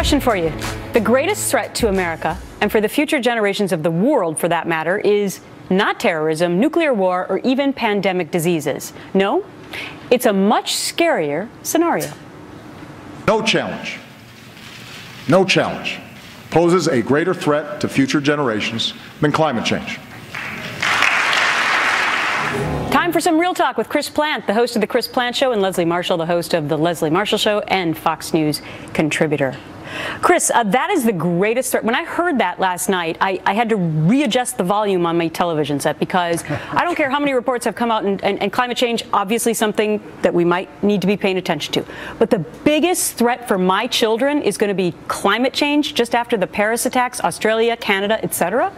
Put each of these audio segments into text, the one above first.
Question for you. The greatest threat to America, and for the future generations of the world for that matter, is not terrorism, nuclear war, or even pandemic diseases. No, it's a much scarier scenario. No challenge poses a greater threat to future generations than climate change. Time for some real talk with Chris Plante, the host of The Chris Plante Show, and Leslie Marshall, the host of The Leslie Marshall Show and Fox News contributor. Chris, that is the greatest threat. When I heard that last night, I had to readjust the volume on my television set because I don't care how many reports have come out, and climate change, obviously something that we might need to be paying attention to. But the biggest threat for my children is going to be climate change just after the Paris attacks, Australia, Canada, etc.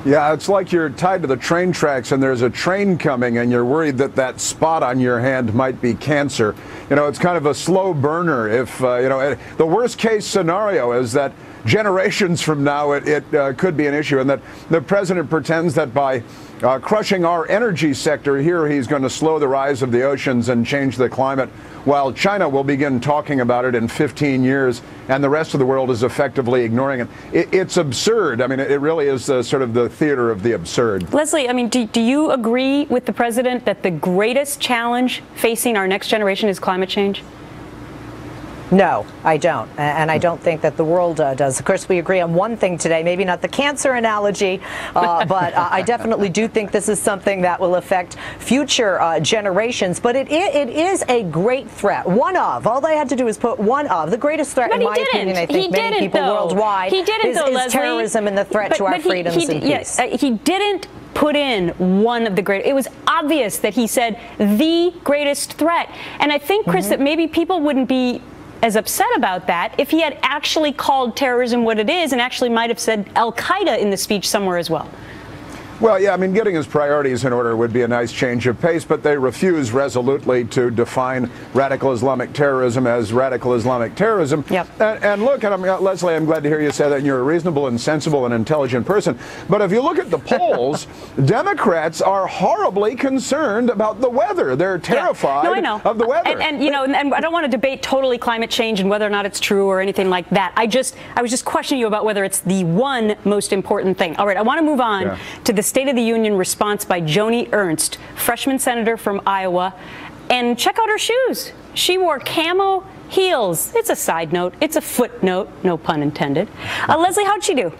Yeah, it's like you're tied to the train tracks and there's a train coming and you're worried that that spot on your hand might be cancer. You know, it's kind of a slow burner. If, the worst case scenario is that generations from now it could be an issue, and that the president pretends that by crushing our energy sector here, he's going to slow the rise of the oceans and change the climate, while China will begin talking about it in 15 years and the rest of the world is effectively ignoring it. It's absurd. I mean, it really is sort of the theater of the absurd. Leslie, I mean, do you agree with the president that the greatest challenge facing our next generation is climate change? No, I don't. And I don't think that the world does. Of course, we agree on one thing today, maybe not the cancer analogy, but I definitely do think this is something that will affect future generations. But it is a great threat. One of. All they had to do is put one of. The greatest threat, in my opinion, I think many people worldwide, is terrorism and the threat to our freedoms and peace. He didn't put in one of the great. It was obvious that he said the greatest threat. And I think, Chris, that maybe people wouldn't be as upset about that if he had actually called terrorism what it is, and actually might have said Al-Qaeda in the speech somewhere as well. Well, yeah, I mean, getting his priorities in order would be a nice change of pace, but they refuse resolutely to define radical Islamic terrorism as radical Islamic terrorism. Yep. And look, Leslie, I'm glad to hear you say that, and you're a reasonable and sensible and intelligent person. But if you look at the polls, Democrats are horribly concerned about the weather. They're terrified of the weather. And I don't want to debate totally climate change and whether or not it's true or anything like that. I was just questioning you about whether it's the one most important thing. All right, I want to move on to the State of the Union response by Joni Ernst, freshman senator from Iowa. And check out her shoes. She wore camo heels. It's a side note. It's a footnote. No pun intended. Leslie, how'd she do?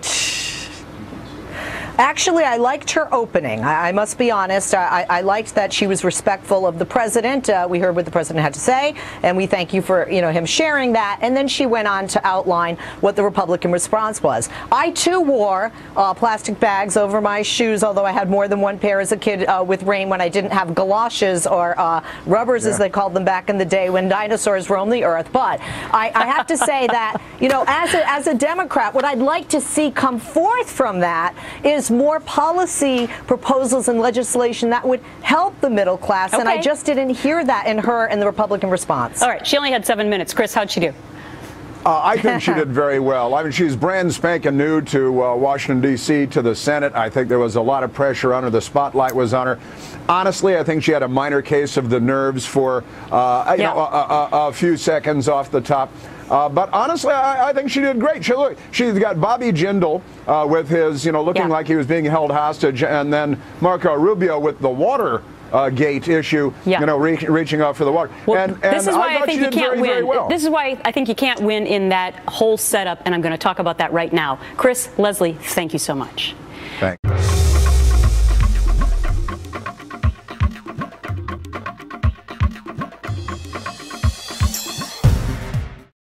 Actually, I liked her opening. I must be honest. I liked that she was respectful of the president. We heard what the president had to say, and we thank you for him sharing that. And then she went on to outline what the Republican response was. I too wore plastic bags over my shoes, although I had more than one pair as a kid with rain when I didn't have galoshes or rubbers, as they called them back in the day when dinosaurs roamed the earth. But I have to say that as a Democrat, what I'd like to see come forth from that is more policy proposals and legislation that would help the middle class, and I just didn't hear that in her and the Republican response. All right, she only had 7 minutes. Chris, how'd she do? I think she did very well. I mean, she's brand spanking new to Washington, D.C., to the Senate. I think there was a lot of pressure on her. The spotlight was on her. Honestly, I think she had a minor case of the nerves for a few seconds off the top. But honestly, I think she did great. She's got Bobby Jindal with his, looking like he was being held hostage, and then Marco Rubio with the water gate issue, reaching out for the water. Well, and this is why I think you can't win. This is why I think you can't win in that whole setup, and I'm going to talk about that right now. Chris, Leslie, thank you so much. Thanks.